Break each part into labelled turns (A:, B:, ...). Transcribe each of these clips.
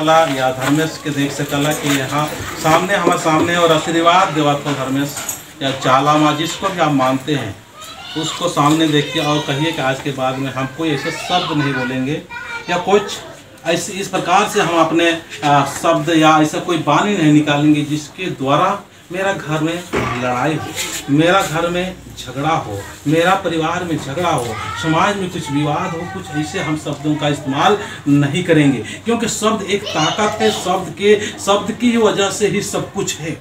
A: सकला या धर्मेश के देख सकला कि यहाँ सामने हमारे सामने और आशीर्वाद देवत हो धर्मेश या चाला माँ जिसको भी आप मानते हैं उसको सामने देखिए और कहिए कि आज के बाद में हम कोई ऐसे शब्द नहीं बोलेंगे या कुछ ऐसे इस प्रकार से हम अपने शब्द या ऐसा कोई वाणी नहीं निकालेंगे जिसके द्वारा मेरा घर में लड़ाई हो, मेरा घर में झगड़ा हो, मेरा परिवार में झगड़ा हो, समाज में कुछ विवाद हो। कुछ ऐसे हम शब्दों का इस्तेमाल नहीं करेंगे क्योंकि शब्द एक ताकत है। शब्द की वजह से ही सब कुछ है।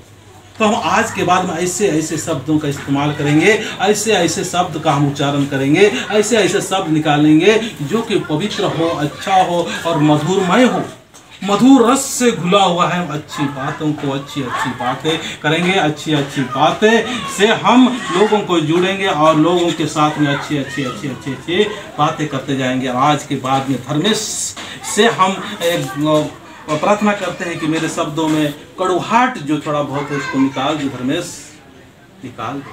A: तो हम आज के बाद में ऐसे ऐसे शब्दों का इस्तेमाल करेंगे, ऐसे ऐसे शब्द का हम उच्चारण करेंगे, ऐसे ऐसे शब्द निकालेंगे जो कि पवित्र हो, अच्छा हो और मधुरमय हो, मधुर रस से घुला हुआ है। अच्छी बातों को अच्छी अच्छी बातें करेंगे, अच्छी अच्छी बातें से हम लोगों को जुड़ेंगे और लोगों के साथ में अच्छी अच्छी अच्छी अच्छी अच्छी बातें करते जाएंगे। आज के बाद में धर्मेश से हम और प्रार्थना करते हैं कि मेरे शब्दों में कड़ुहाट जो थोड़ा बहुत है उसको निकाल दो धर्मेश, निकाल दो।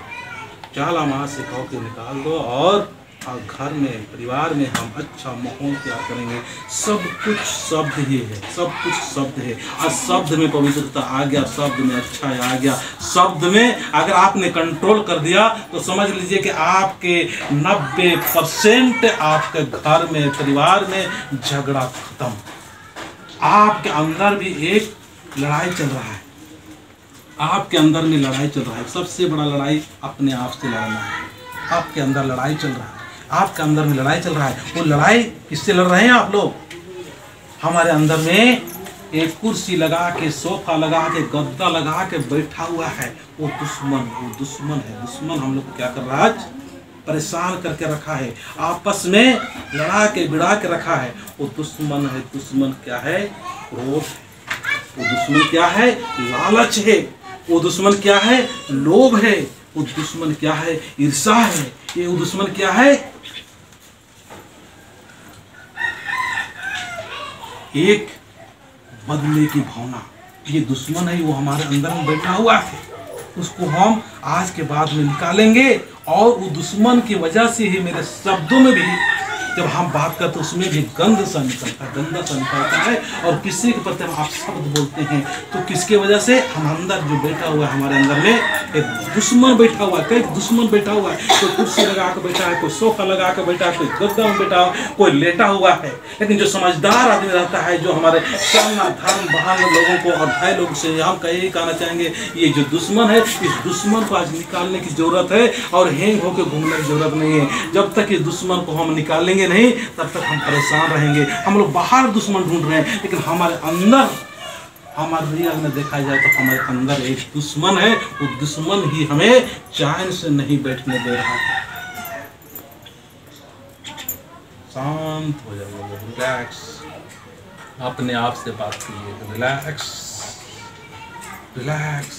A: चाला माँ से कहो कि निकाल दो और घर में परिवार में हम अच्छा माहौल तैयार करेंगे। सब कुछ शब्द ही है, सब कुछ शब्द है और शब्द में पवित्रता आ गया, शब्द में अच्छा आ गया। शब्द में अगर आपने कंट्रोल कर दिया तो समझ लीजिए कि आपके 90% आपके घर में परिवार में झगड़ा खत्म। आपके अंदर भी एक लड़ाई चल रहा है, आपके अंदर में लड़ाई चल रहा है। सबसे बड़ा लड़ाई अपने आप से लड़ना है। आपके अंदर लड़ाई चल रहा है, आपके अंदर में लड़ाई चल रहा है। वो लड़ाई किससे लड़ रहे हैं आप लोग? हमारे अंदर में एक कुर्सी लगा के, सोफा लगा के, गद्दा लगा के बैठा हुआ है वो दुश्मन है। दुश्मन हम लोग को क्या कर रहा है? आज परेशान करके रखा है, आपस में लड़ा के बिड़ा के रखा है। वो दुश्मन है। दुश्मन क्या है? क्रोध है। वो दुश्मन क्या है? लालच है। वो दुश्मन क्या है? लोभ है। वो दुश्मन क्या है? ईर्ष्या है। ये वो दुश्मन क्या है? एक बदले की भावना। ये दुश्मन है, वो हमारे अंदर में बैठा हुआ है। उसको हम आज के बाद में निकालेंगे और वो दुश्मन की वजह से ही मेरे शब्दों में भी जब हम बात करते हैं उसमें भी गंदा सा निकलता है। और किसी के प्रति हम आप शब्द बोलते हैं तो किसके वजह से? हम अंदर जो बैठा हुआ है, हमारे अंदर में एक दुश्मन बैठा हुआ है। कई दुश्मन बैठा हुआ है। कोई कुर्सी लगा कर बैठा है, कोई सोफा लगा कर बैठा है, कोई गद्दा में बैठा है, कोई लेटा हुआ है। लेकिन जो समझदार आदमी रहता है, जो हमारे सामना धर्म बहान लोगों को और भाई लोगों से हम यही कहना चाहेंगे, ये जो दुश्मन है इस दुश्मन को आज निकालने की जरूरत है और हैंग होकर घूमने की जरूरत नहीं है। जब तक इस दुश्मन को हम निकालेंगे नहीं तब तक हम परेशान रहेंगे। हम लोग बाहर दुश्मन ढूंढ रहे हैं लेकिन हमारे अंदर, हमारे रियल में देखा जाए तो हमारे अंदर एक दुश्मन है। वो दुश्मन ही हमें चैन से नहीं बैठने दे रहा है। शांत हो जाइए, रिलैक्स, अपने आप से बात कीजिए। रिलैक्स रिलैक्स,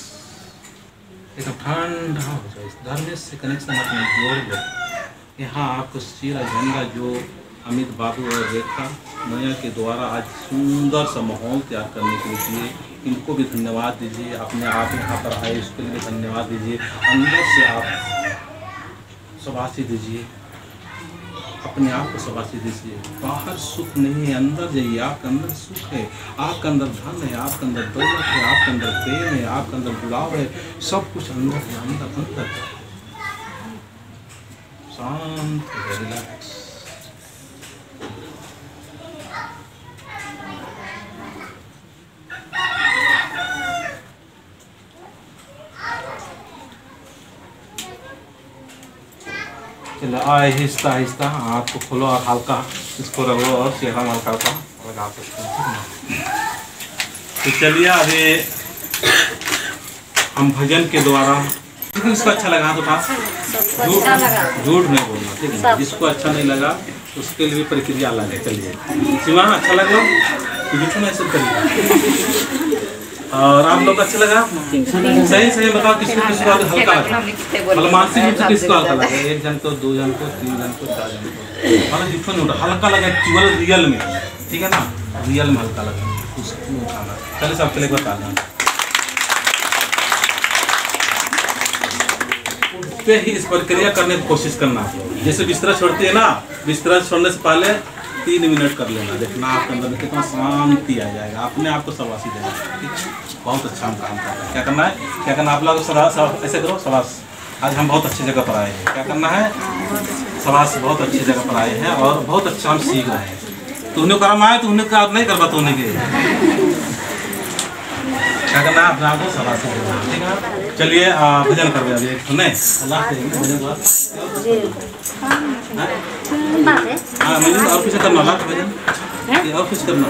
A: एकदम ठंडा हो जाए। धर्मेश से कनेक्शन अपने जोड़ लो। यहाँ आपको सीरा झंडा जो अमित बाबू और रेखा मैया के द्वारा आज सुंदर सा माहौल तैयार करने के लिए, इनको भी धन्यवाद दीजिए। अपने आप यहाँ पर आए इसके लिए धन्यवाद दीजिए। अंदर से आप शाबाशी दीजिए, अपने आप को शाबाशी दीजिए। बाहर सुख नहीं है, अंदर जाइए। आपके अंदर सुख है, आपके अंदर धन है, आपके अंदर दौलत है, आपके अंदर प्रेम है, आपके अंदर जुड़ाव है। सब कुछ अंदर है, अंदर। शांत, रिलैक्स। चलो आहिस्ता आहिस्ता आँख को खोलो और हल्का इसको रगड़ो और चेहरा में हल्का लगा सकते हैं। तो चलिए अभी हम भजन के द्वारा, इसको अच्छा लगा तो झूठ नहीं बोलना, ठीक है? जिसको अच्छा नहीं लगा उसके लिए प्रक्रिया अलग है। चलिए सीमा, अच्छा लगा तो झूठ नहीं सब करिए। और आप लोग अच्छा लगा? सही बताओ किसको हल्का लगा? मतलब मानसिक रूप से किसको हल्का लगा? 1 जन को, 2 जन को, 3 जन को, 4 जन को, मतलब जितना नहीं उठा हल्का लगा केवल रियल में, ठीक है ना? रियल में हल्का लगा उसको उठाना। चलिए सबके लिए बता दें, उठते ही इस प्रक्रिया करने की कोशिश करना। जैसे बिस्तरा छोड़ती है ना, बिस्तरा छोड़ने से पहले 3 मिनट कर लेना, देखना आपके अंदर कितना शांति आ जाएगा, अपने आप को शाबाशी देना। ठीक है, बहुत अच्छा हम काम कर रहे हैं। क्या करना है, क्या करना आप लोग ऐसे करो, शाबाश। आज हम बहुत अच्छी जगह पर आए हैं, क्या करना है, शाबाश, बहुत अच्छी जगह पर आए हैं और बहुत अच्छा हम सीख रहे हैं। तुमने कर्म आए, तुमने का नहीं करवा, तुमने के क्या करना है, अपने आप को शाबाशी देना। ठीक है, चलिए भजन कर रहे हैं सुने अल्लाह के भजन हाँ भजन और कुछ करना, अल्लाह का भजन और कुछ करना,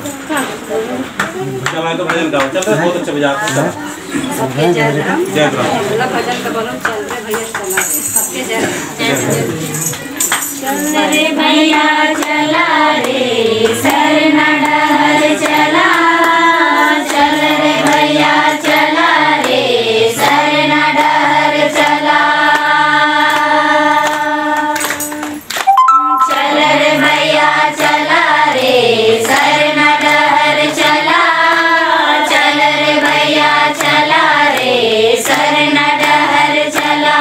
A: चला तो भजन गाओ, चल रहे बहुत अच्छा बजाते हैं। जय भजन का बोलो, चल रहे भैया चला सबके
B: चल रे भैया चला रे सरना डहर चला, चल रे भैया चला रे सरना डहर चला, चल रे भैया चला रे सरना डहर चला, चल रे भैया चला रे सरना डहर चला।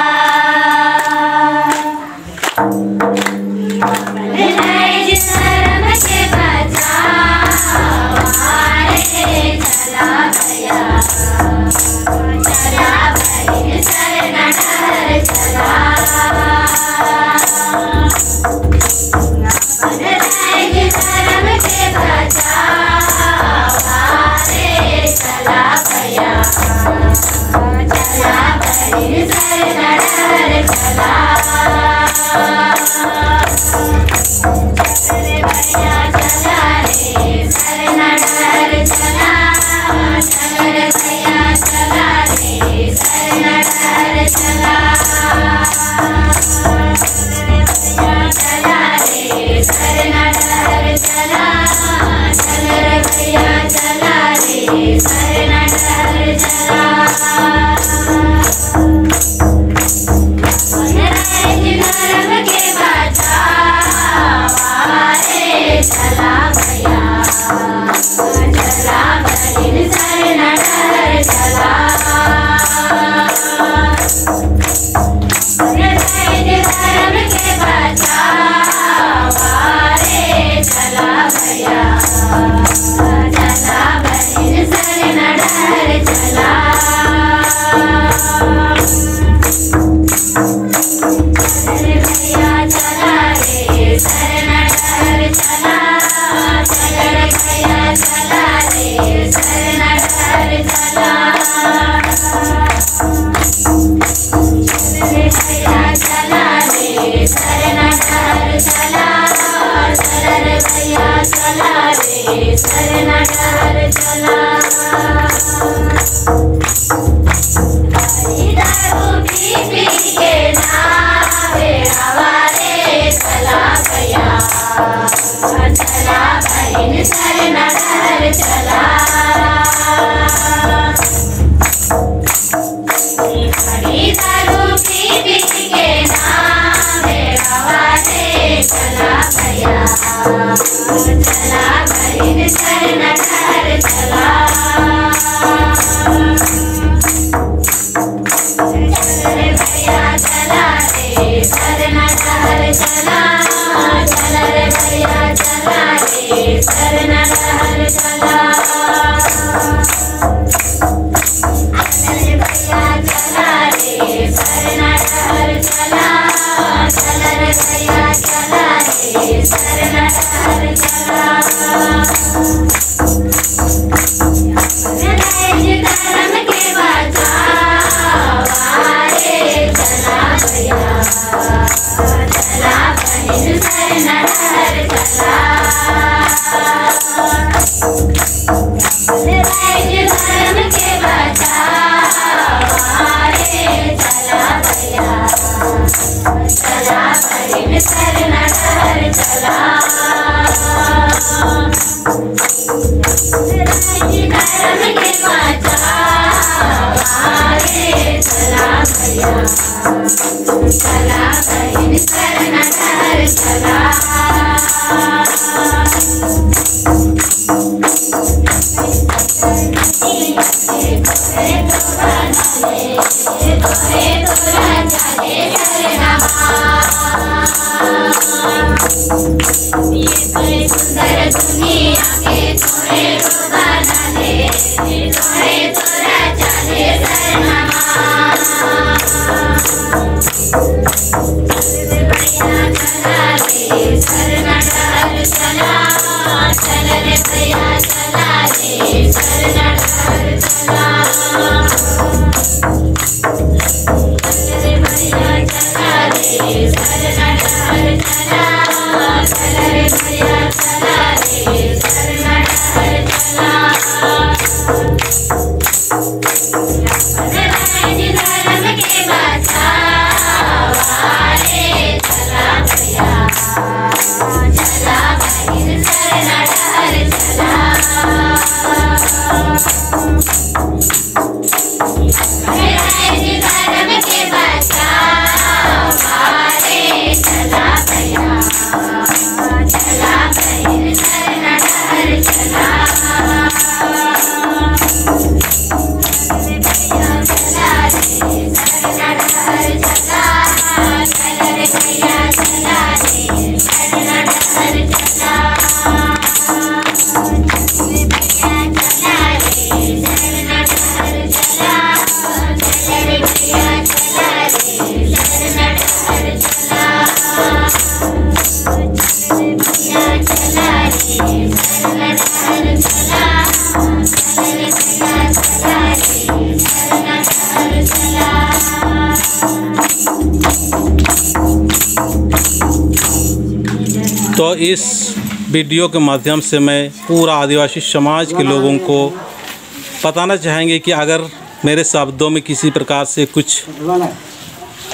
B: ये भैया चला रे शरण डहर चला। चल रे भैया चला रे शरण डहर चला। चल रे भैया चला रे शरण डहर चला। धर्म के बचावा रे चला भैया चला बहिन शरण डहर चला। धर्म के बचावा रे चला भैया चला बहिन शरण डहर चला।
A: तो इस वीडियो के माध्यम से मैं पूरा आदिवासी समाज के लोगों को बताना चाहेंगे कि अगर मेरे शब्दों में किसी प्रकार से कुछ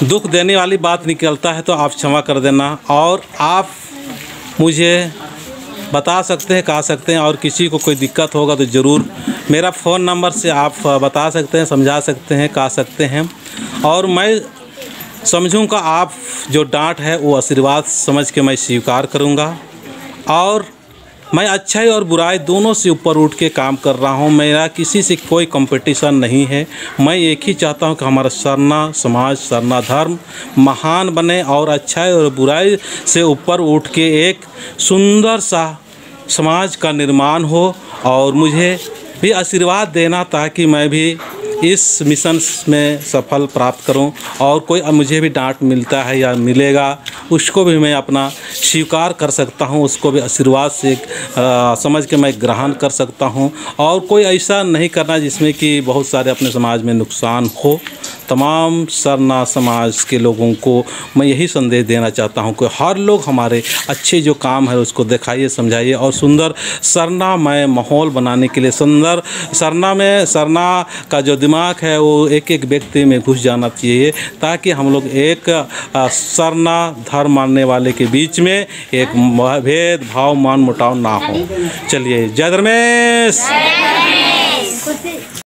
A: दुख देने वाली बात निकलता है तो आप क्षमा कर देना। और आप मुझे बता सकते हैं, कह सकते हैं, और किसी को कोई दिक्कत होगा तो ज़रूर मेरा फ़ोन नंबर से आप बता सकते हैं, समझा सकते हैं, कह सकते हैं। और मैं समझूंगा आप जो डांट है वो आशीर्वाद समझ के मैं स्वीकार करूंगा। और मैं अच्छाई और बुराई दोनों से ऊपर उठ के काम कर रहा हूं। मेरा किसी से कोई कंपटीशन नहीं है। मैं एक ही चाहता हूं कि हमारा सरना समाज, सरना धर्म महान बने और अच्छाई और बुराई से ऊपर उठ के एक सुंदर सा समाज का निर्माण हो। और मुझे भी आशीर्वाद देना ताकि मैं भी इस मिशन में सफल प्राप्त करूं। और कोई मुझे भी डांट मिलता है या मिलेगा उसको भी मैं अपना स्वीकार कर सकता हूं, उसको भी आशीर्वाद से समझ के मैं ग्रहण कर सकता हूं। और कोई ऐसा नहीं करना जिसमें कि बहुत सारे अपने समाज में नुकसान हो। तमाम सरना समाज के लोगों को मैं यही संदेश देना चाहता हूं कि हर लोग हमारे अच्छे जो काम है उसको दिखाइए, समझाइए और सुंदर सरनामय माहौल बनाने के लिए सुंदर सरना का जो दिमाग है वो एक एक व्यक्ति में घुस जाना चाहिए ताकि हम लोग एक सरना धर्म मानने वाले के बीच में एक भेदभाव मान मुटाव ना हो। चलिए, जय धर्मेश।